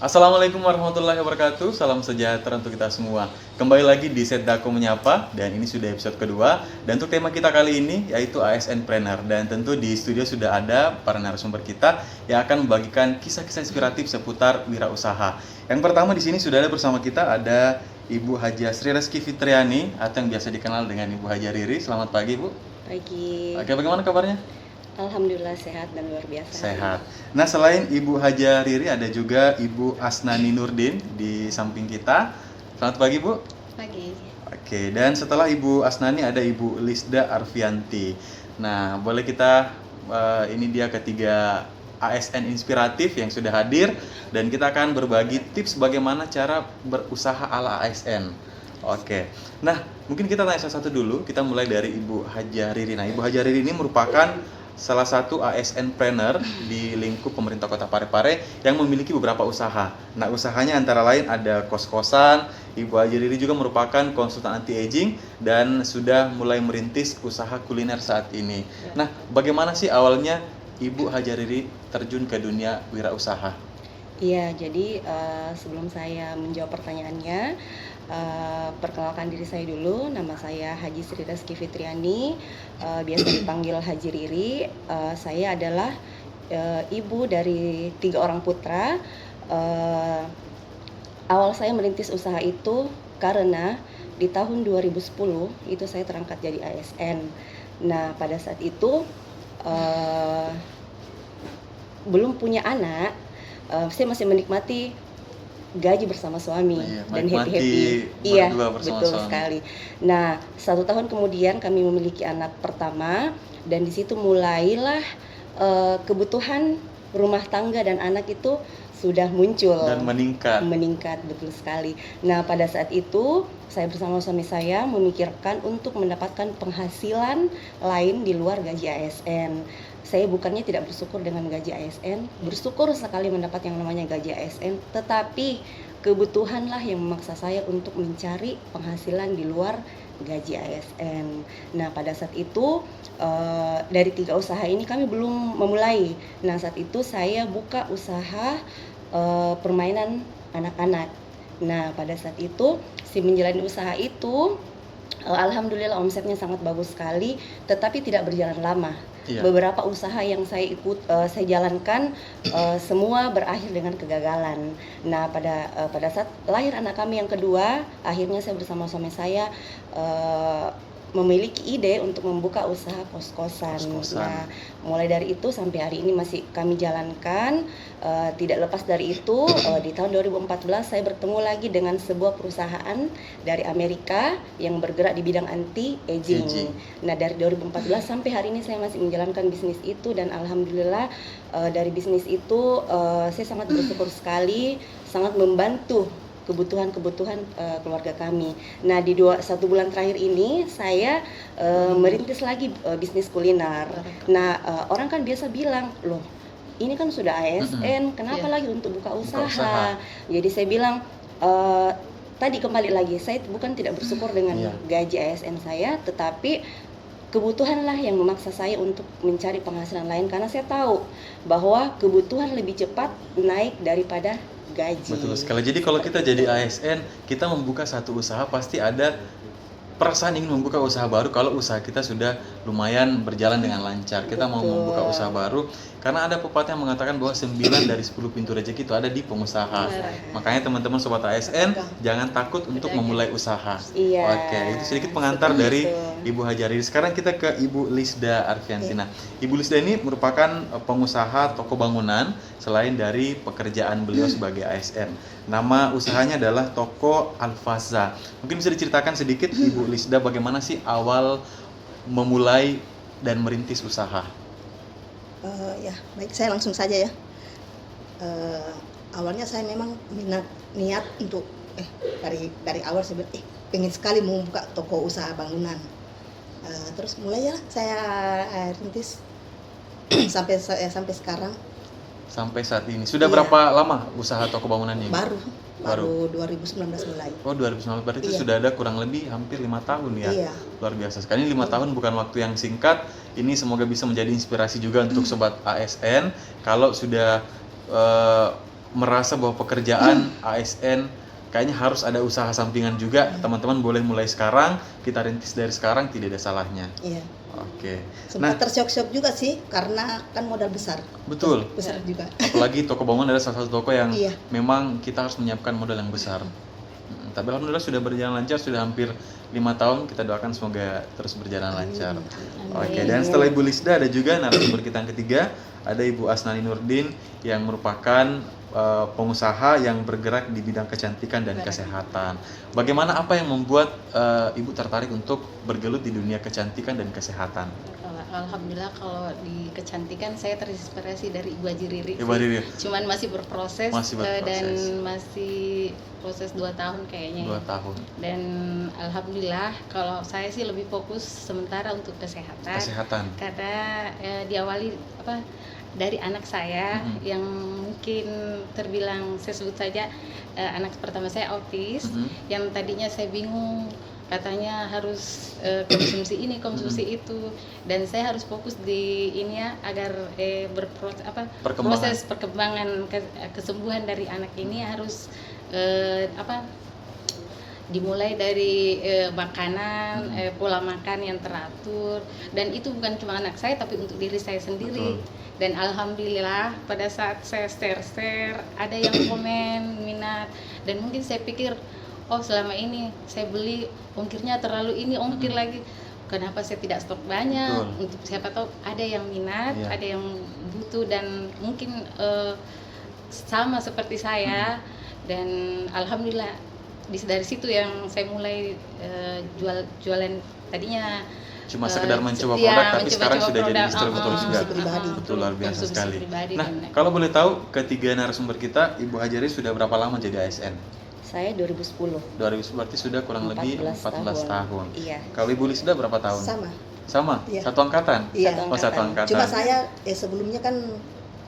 Assalamualaikum warahmatullahi wabarakatuh. Salam sejahtera untuk kita semua. Kembali lagi di Setdako Menyapa, dan ini sudah episode kedua. Dan untuk tema kita kali ini yaitu ASN Planner. Dan tentu di studio sudah ada para narasumber kita yang akan membagikan kisah-kisah inspiratif seputar wirausaha. Yang pertama di sini sudah ada bersama kita ada Ibu Haja Sri Reski Fitriani atau yang biasa dikenal dengan Ibu Haja Riri. Selamat pagi, Bu. Pagi. Oke, bagaimana kabarnya? Alhamdulillah sehat dan luar biasa. Sehat. Nah, selain Ibu Haja Riri ada juga Ibu Asnani Nurdin di samping kita. Selamat pagi, Bu. Pagi. Oke, dan setelah Ibu Asnani ada Ibu Lisda Arfianti. Nah, boleh kita ini dia ketiga ASN inspiratif yang sudah hadir dan kita akan berbagi tips bagaimana cara berusaha ala ASN. Oke. Nah, mungkin kita tanya satu-satu dulu. Kita mulai dari Ibu Haja Riri. Nah, Ibu Haja Riri ini merupakan salah satu ASN planner di lingkup pemerintah Kota Parepare yang memiliki beberapa usaha. Nah, usahanya antara lain ada kos-kosan. Ibu Haja Riri juga merupakan konsultan anti-aging dan sudah mulai merintis usaha kuliner saat ini. Nah, bagaimana sih awalnya Ibu Haja Riri terjun ke dunia wirausaha? Iya, jadi sebelum saya menjawab pertanyaannya, perkenalkan diri saya dulu. Nama saya Haji Sri Reski Fitriani, biasa dipanggil Haji Riri. Saya adalah ibu dari 3 orang putra. Awal saya merintis usaha itu karena di tahun 2010 itu saya terangkat jadi ASN. Nah, pada saat itu belum punya anak, saya masih menikmati gaji bersama suami dan happy-happy. Iya, betul suami. sekali. Nah, 1 tahun kemudian kami memiliki anak pertama dan di situ mulailah kebutuhan rumah tangga dan anak itu sudah muncul dan meningkat, betul sekali. Nah, pada saat itu saya bersama suami saya memikirkan untuk mendapatkan penghasilan lain di luar gaji ASN. Saya bukannya tidak bersyukur dengan gaji ASN, bersyukur sekali mendapat yang namanya gaji ASN, tetapi kebutuhanlah yang memaksa saya untuk mencari penghasilan di luar gaji ASN. Nah, pada saat itu dari 3 usaha ini kami belum memulai. Nah, saat itu saya buka usaha permainan anak-anak. Nah, pada saat itu si menjalani usaha itu alhamdulillah omsetnya sangat bagus sekali, tetapi tidak berjalan lama. Iya. Beberapa usaha yang saya saya jalankan semua berakhir dengan kegagalan. Nah, pada saat lahir anak kami yang kedua, akhirnya saya bersama suami saya memiliki ide untuk membuka usaha kos-kosan. Nah, mulai dari itu sampai hari ini masih kami jalankan. Tidak lepas dari itu, di tahun 2014 saya bertemu lagi dengan sebuah perusahaan dari Amerika yang bergerak di bidang anti-aging. Nah, dari 2014 sampai hari ini saya masih menjalankan bisnis itu dan alhamdulillah dari bisnis itu saya sangat bersyukur sekali, sangat membantu kebutuhan keluarga kami. Nah, di 1 bulan terakhir ini saya merintis lagi bisnis kuliner. Nah, orang kan biasa bilang, loh ini kan sudah ASN, kenapa lagi untuk buka usaha? Jadi saya bilang, tadi kembali lagi, saya bukan tidak bersyukur dengan gaji ASN saya, tetapi kebutuhanlah yang memaksa saya untuk mencari penghasilan lain karena saya tahu bahwa kebutuhan lebih cepat naik daripada gaji. Betul sekali. Jadi kalau kita jadi ASN, kita membuka satu usaha pasti ada perasaan ingin membuka usaha baru kalau usaha kita sudah lumayan berjalan dengan lancar. Kita mau membuka usaha baru karena ada pepatah yang mengatakan bahwa 9 dari 10 pintu rezeki itu ada di pengusaha. Makanya teman-teman sobat ASN jangan takut untuk memulai usaha. Iya. Oke, itu sedikit pengantar dari Ibu Haja Riri. Sekarang kita ke Ibu Lisda Arfianti. Nah, Ibu Lisda ini merupakan pengusaha toko bangunan selain dari pekerjaan beliau sebagai ASN. Nama usahanya adalah Toko Alfaza. Mungkin bisa diceritakan sedikit Ibu Lisda bagaimana sih awal memulai dan merintis usaha? Ya, baik, saya langsung saja ya. Awalnya saya memang niat untuk dari awal saya bilang, pengen sekali mau buka toko usaha bangunan. Terus mulai ya saya rintis sampai sekarang. Sampai saat ini. Sudah berapa lama usaha toko bangunannya? Baru 2019 mulai. Oh, 2019 berarti sudah ada kurang lebih hampir 5 tahun ya. Iya. Luar biasa sekali. 5 tahun bukan waktu yang singkat. Ini semoga bisa menjadi inspirasi juga untuk sobat ASN. Kalau sudah merasa bahwa pekerjaan ASN kayaknya harus ada usaha sampingan juga, teman-teman boleh mulai sekarang, kita rintis dari sekarang, tidak ada salahnya. Iya. Oke. Sempat tersyok-syok juga sih karena kan modal besar. Betul. Besar juga. Apalagi toko bangunan adalah salah satu toko yang Iya. memang kita harus menyiapkan modal yang besar. Tapi alhamdulillah sudah berjalan lancar, sudah hampir 5 tahun, kita doakan semoga terus berjalan lancar. Oke, dan setelah Ibu Lisda ada juga narasumber kita yang ketiga, ada Ibu Asnani Nurdin yang merupakan pengusaha yang bergerak di bidang kecantikan dan kesehatan. Bagaimana, apa yang membuat Ibu tertarik untuk bergelut di dunia kecantikan dan kesehatan? Alhamdulillah kalau di kecantikan saya terinspirasi dari Ibu Haji Riri. Ibu Haji Riri. Cuman masih berproses, dan masih proses 2 tahun kayaknya. 2 tahun. Dan alhamdulillah kalau saya sih lebih fokus sementara untuk kesehatan. Kesehatan. Karena diawali dari anak saya yang mungkin terbilang, saya sebut saja anak pertama saya autis, yang tadinya saya bingung, katanya harus konsumsi ini, konsumsi itu, dan saya harus fokus di ini ya, agar proses perkembangan kesembuhan dari anak ini harus dimulai dari makanan, pola makan yang teratur, dan itu bukan cuma anak saya tapi untuk diri saya sendiri. Dan alhamdulillah pada saat saya share ada yang komen, minat, dan mungkin saya pikir, oh selama ini saya beli ongkirnya terlalu ini, ongkir lagi, kenapa saya tidak stok banyak. Untuk siapa tahu ada yang minat, ada yang butuh, dan mungkin sama seperti saya. Dan alhamdulillah dari situ yang saya mulai jualan. Tadinya cuma sekedar mencoba produk, tapi sekarang sudah jadi distributor juga. Betul, luar biasa sekali. Nah, kalau boleh tahu, ketiga narasumber kita, Ibu Haji Riri sudah berapa lama jadi ASN? Saya 2010. 2010 berarti sudah kurang lebih 14 tahun. Iya. Kalau Ibu Lisda berapa tahun? Sama? Iya. Satu angkatan? Iya. Oh, satu angkatan. Cuma saya sebelumnya kan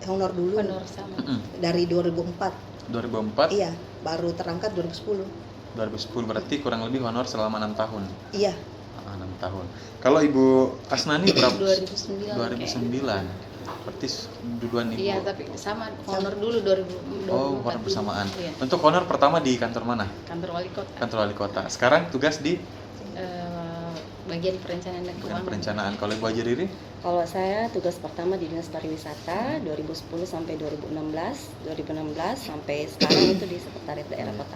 honor dulu. Honor sama. Dari 2004. 2004? Iya, baru terangkat 2010. 2010 berarti kurang lebih honor selama 6 tahun. Iya. 6 tahun. Kalau Ibu Asnani berapa? 2009. 2009. Berarti duluan Ibu. Iya, tapi sama honor dulu 2004. Oh, honor bersamaan. Iya. Untuk honor pertama di kantor mana? Kantor wali kota. Kantor wali kota. Sekarang tugas di bagian perencanaan dan keuangan. Perencanaan. Kalau Ibu Haji Riri? Kalau saya tugas pertama di Dinas Pariwisata 2010 sampai 2016, 2016 sampai sekarang itu di Sekretariat Daerah Kota.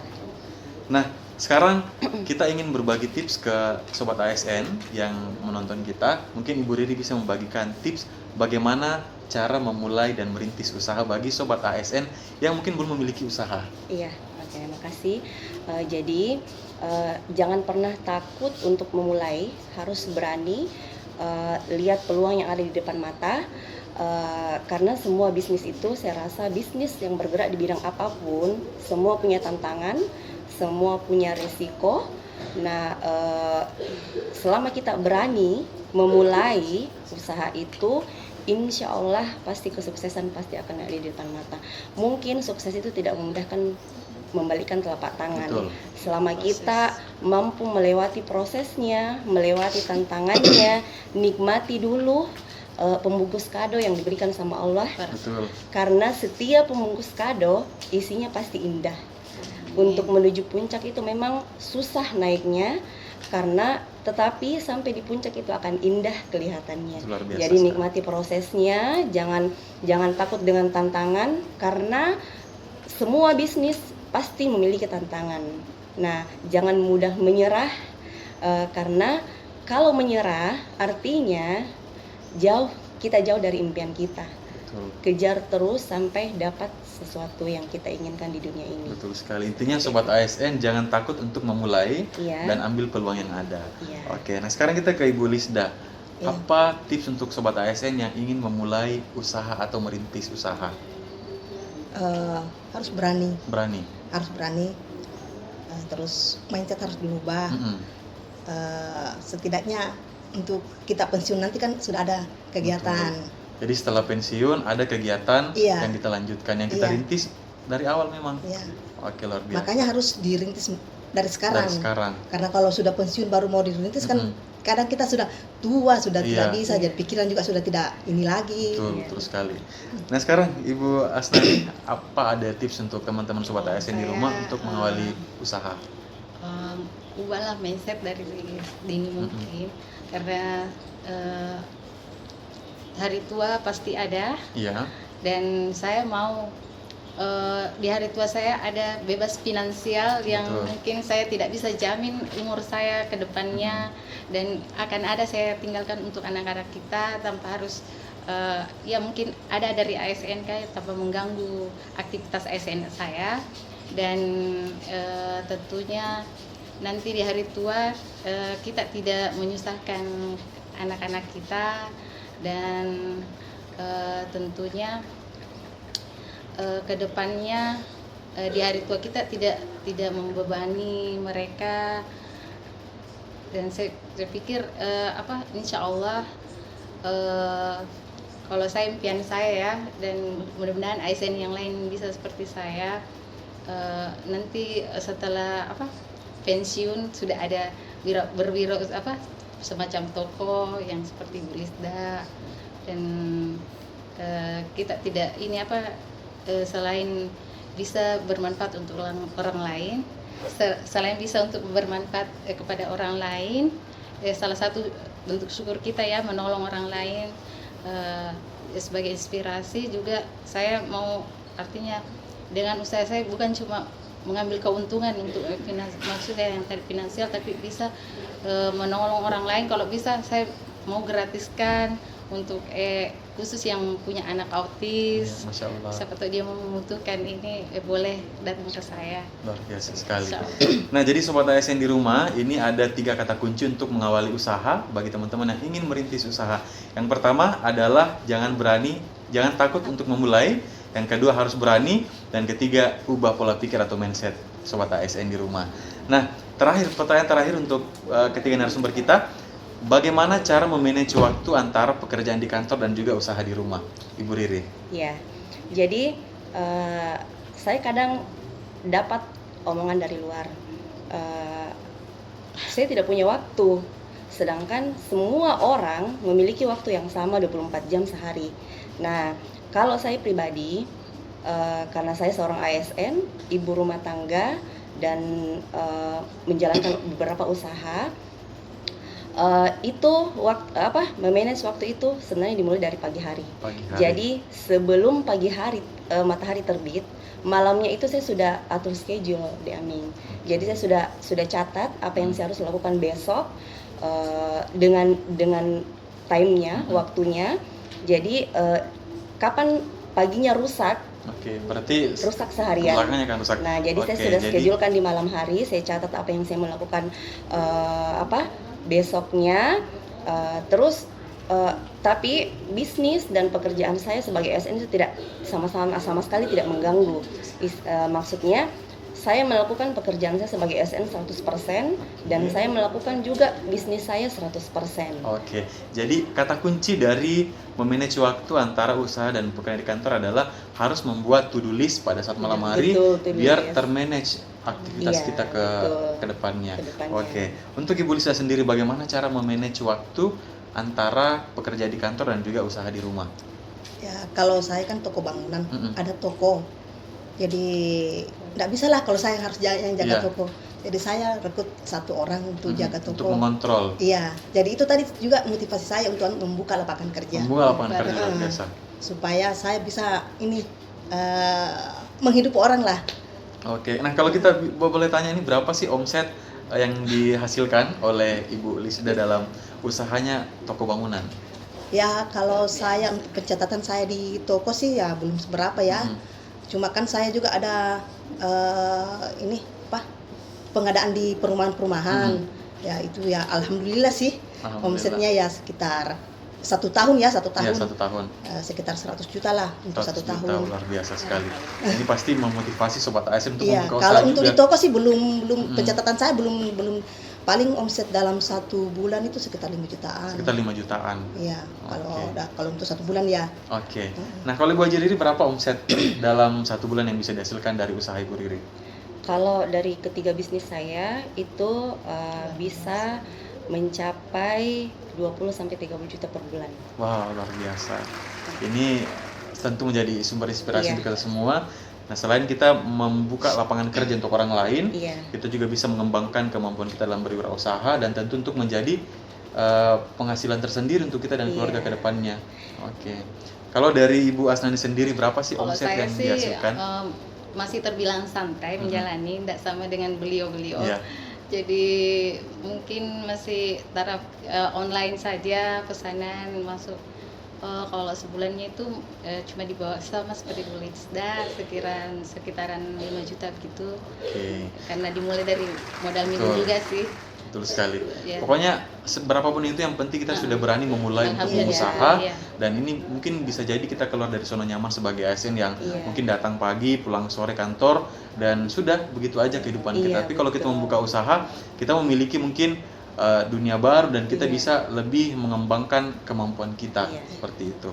Nah, sekarang kita ingin berbagi tips ke Sobat ASN yang menonton kita. Mungkin Ibu Riri bisa membagikan tips bagaimana cara memulai dan merintis usaha bagi Sobat ASN yang mungkin belum memiliki usaha. Iya, terima kasih. Jadi, jangan pernah takut untuk memulai, harus berani lihat peluang yang ada di depan mata. Karena semua bisnis itu, saya rasa bisnis yang bergerak di bidang apapun, semua punya tantangan, semua punya risiko. Nah, selama kita berani memulai usaha itu, insya Allah pasti kesuksesan pasti akan ada di depan mata. Mungkin sukses itu tidak memudahkan membalikkan telapak tangan. Betul. Selama kita mampu melewati prosesnya, melewati tantangannya, nikmati dulu pembungkus kado yang diberikan sama Allah. Betul. Karena setiap pembungkus kado isinya pasti indah. Untuk menuju puncak itu memang susah naiknya, tetapi sampai di puncak itu akan indah kelihatannya. Jadi nikmati prosesnya, jangan takut dengan tantangan, karena semua bisnis pasti memiliki tantangan. Nah, jangan mudah menyerah, karena kalau menyerah artinya kita jauh dari impian kita. Kejar terus sampai dapat sesuatu yang kita inginkan di dunia ini. Betul sekali. Intinya Sobat ASN jangan takut untuk memulai dan ambil peluang yang ada. Oke, nah sekarang kita ke Ibu Lisda. Apa tips untuk Sobat ASN yang ingin memulai usaha atau merintis usaha? Harus berani. Harus berani. Terus mindset harus dirubah. Setidaknya untuk kita pensiun nanti kan sudah ada kegiatan. Jadi setelah pensiun ada kegiatan yang kita lanjutkan, yang kita rintis dari awal memang. Oke, luar biasa. Makanya harus dirintis dari sekarang. Karena kalau sudah pensiun baru mau dirintis kan kadang kita sudah tua, sudah tidak Iya. bisa, jadi pikiran juga sudah tidak ini lagi. Betul, betul sekali. Nah sekarang Ibu Asnani, apa ada tips untuk teman-teman Sobat ASN di Saya, rumah untuk mengawali usaha? Ubahlah mindset dari dini mungkin, karena hari tua pasti ada, Iya, dan saya mau di hari tua saya ada bebas finansial yang Betul. mungkin saya tidak bisa jamin umur saya ke depannya, dan akan ada saya tinggalkan untuk anak-anak kita tanpa harus ya mungkin ada dari ASN tanpa mengganggu aktivitas ASN saya. Dan tentunya nanti di hari tua kita tidak menyusahkan anak-anak kita, dan tentunya kedepannya di hari tua kita tidak membebani mereka. Dan saya pikir insya Allah kalau saya impian saya ya, dan mudah-mudahan ASN yang lain bisa seperti saya, nanti setelah pensiun sudah ada berwiro semacam toko yang seperti Bu Lisda, dan kita tidak selain bisa bermanfaat untuk orang lain, selain bisa untuk bermanfaat kepada orang lain, salah satu bentuk syukur kita ya menolong orang lain. Sebagai inspirasi juga saya mau, artinya dengan usaha saya bukan cuma mengambil keuntungan untuk maksudnya yang tadi finansial, tapi bisa menolong orang lain. Kalau bisa saya mau gratiskan untuk khusus yang punya anak autis. Ya, Masya Allah. Siapa tahu dia membutuhkan ini, boleh datang ke saya. Luar biasa sekali. Insya Allah. Nah, jadi Sobat ASN di rumah, ini ada 3 kata kunci untuk mengawali usaha bagi teman-teman yang ingin merintis usaha. Yang pertama adalah jangan takut untuk memulai. Yang kedua harus berani. Dan ketiga, ubah pola pikir atau mindset Sobat ASN di rumah. Nah, pertanyaan terakhir untuk ketiga narasumber kita, bagaimana cara memanage waktu antara pekerjaan di kantor dan juga usaha di rumah, Ibu Riri? Ya, jadi saya kadang dapat omongan dari luar, saya tidak punya waktu, sedangkan semua orang memiliki waktu yang sama 24 jam sehari. Nah, kalau saya pribadi, karena saya seorang ASN, ibu rumah tangga, dan menjalankan beberapa usaha, itu memanage waktu itu sebenarnya dimulai dari pagi hari. Jadi sebelum pagi hari matahari terbit, malamnya itu saya sudah atur schedule di Aming. Jadi saya sudah catat apa yang saya harus lakukan besok, dengan time-nya, waktunya. Jadi kapan paginya rusak, berarti rusak seharian. belakangnya kan rusak. Nah, jadi saya sudah schedulekan di malam hari, saya catat apa yang saya mau lakukan besoknya. Terus tapi bisnis dan pekerjaan saya sebagai ASN itu tidak sama sekali tidak mengganggu. Maksudnya saya melakukan pekerjaan saya sebagai ASN 100%, dan saya melakukan juga bisnis saya 100%. Oke, jadi kata kunci dari memanage waktu antara usaha dan pekerjaan di kantor adalah harus membuat to-do list pada saat malam hari, biar termanage aktivitas kita ke depannya. Oke, untuk Ibu Lisa sendiri bagaimana cara memanage waktu antara pekerja di kantor dan juga usaha di rumah? Ya, kalau saya kan toko bangunan, ada toko. Jadi nggak bisa lah kalau saya harus yang jaga toko. Jadi saya rekrut 1 orang untuk jaga toko. Untuk mengontrol. Iya, jadi itu tadi juga motivasi saya untuk membuka lapangan kerja. Membuka lapangan kerja luar biasa. Supaya saya bisa menghidupi orang lah. Oke, nah kalau kita boleh tanya, ini berapa sih omset yang dihasilkan oleh Ibu Lisda dalam usahanya toko bangunan? Ya, kalau saya untuk pencatatan saya di toko sih ya belum seberapa ya. Cuma kan saya juga ada pengadaan di perumahan-perumahan. Ya itu ya alhamdulillah sih. Omsetnya ya sekitar 1 tahun ya, 1 tahun. Ya, 1 tahun. Sekitar 100 juta lah untuk 1 tahun. Luar biasa sekali. Ini pasti memotivasi Sobat ASN untuk membuka usaha. Kalau untuk di toko sih belum pencatatan saya belum paling omset dalam 1 bulan itu sekitar 5 jutaan. Sekitar 5 jutaan. Iya, kalau untuk 1 bulan ya. Oke. Nah, kalau Ibu Haji Riri berapa omset dalam 1 bulan yang bisa dihasilkan dari usaha Ibu Riri? Kalau dari ketiga bisnis saya itu bisa mencapai 20 sampai 30 juta per bulan. Wow, luar biasa. Ini tentu menjadi sumber inspirasi Iya. untuk kita semua. Nah, selain kita membuka lapangan kerja untuk orang lain, Iya. kita juga bisa mengembangkan kemampuan kita dalam berwirausaha dan tentu untuk menjadi penghasilan tersendiri untuk kita dan keluarga Iya. ke depannya. Oke. Kalau dari Ibu Asnani sendiri berapa sih Kalau omset saya yang sih dihasilkan? masih terbilang santai menjalani, tidak sama dengan beliau-beliau. Iya. Jadi mungkin masih taraf online saja pesanan masuk. Kalau sebulannya itu cuma di bawah sama seperti Bu Lisda, sekitaran 5 juta gitu. Oke. Karena dimulai dari modal minum Betul. juga sih. Betul sekali. Iya. Pokoknya berapapun itu yang penting kita sudah berani memulai untuk Alhamdulillah, usaha iya. dan ini mungkin bisa jadi kita keluar dari zona nyaman sebagai ASN yang Iya. mungkin datang pagi, pulang sore kantor dan sudah begitu aja kehidupan kita. Iya, Tapi kalau kita betul. membuka usaha, kita memiliki mungkin dunia baru dan kita Iya. bisa lebih mengembangkan kemampuan kita Iya. seperti itu.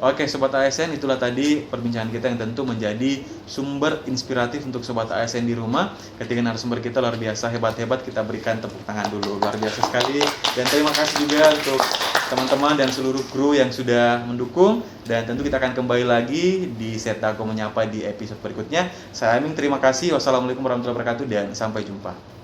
Oke, Sobat ASN, itulah tadi perbincangan kita yang tentu menjadi sumber inspiratif untuk Sobat ASN di rumah. Ketika narasumber kita luar biasa hebat-hebat, kita berikan tepuk tangan dulu. Luar biasa sekali. Dan terima kasih juga untuk teman-teman dan seluruh kru yang sudah mendukung. Dan tentu kita akan kembali lagi di Setda Aku Menyapa di episode berikutnya. Saya Aming, terima kasih. Wassalamualaikum warahmatullahi wabarakatuh dan sampai jumpa.